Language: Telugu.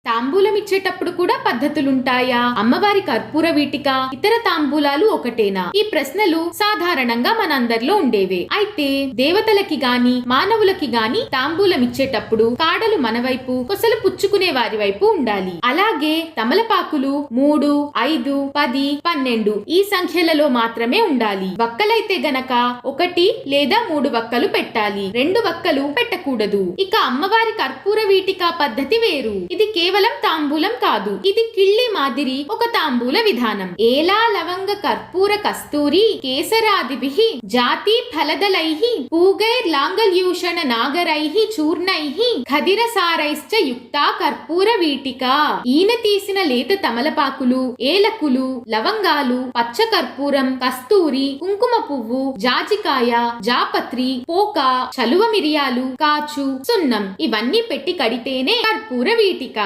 తాంబూలం ఇచ్చేటప్పుడు కూడా పద్ధతులుంటాయా? అమ్మవారి కర్పూర వీటిక, ఇతర తాంబూలాలు ఒకటేనా? ఈ ప్రశ్నలు సాధారణంగా మనందరిలో ఉండేవే. అయితే దేవతలకి గాని మానవులకి గాని తాంబూలం ఇచ్చేటప్పుడు కాడలు మన వైపు, కొసలు పుచ్చుకునే వారి వైపు ఉండాలి. అలాగే తమలపాకులు 3, 5, 10, 12 ఈ సంఖ్యలలో మాత్రమే ఉండాలి. వక్కలైతే గనక 1 లేదా 3 వక్కలు పెట్టాలి. 2 వక్కలు పెట్టకూడదు. ఇక అమ్మవారి కర్పూర వీటిక పద్ధతి వేరు. ఇది కేవలం తాంబూలం కాదు. ఇది కిళ్ళి మాదిరి ఒక తాంబూల విధానం. ఏలా లవంగ కర్పూర కస్తూరి కేసరాదిభిః జాతి ఫలదలైః పూగైర్ లాంగల్యూషణ నాగరైః చూర్ణైః ఖదిరసారైశ్చ యుక్తా కర్పూర వీటిక. ఈయన తీసిన లేత తమలపాకులు, ఏలకులు, లవంగాలు, పచ్చ కర్పూరం, కస్తూరి, కుంకుమ పువ్వు, జాజికాయ, జాపత్రి, పోక, చలువ మిరియాలు, కాచు, సున్నం ఇవన్నీ పెట్టి కడితేనే కర్పూర వీటిక.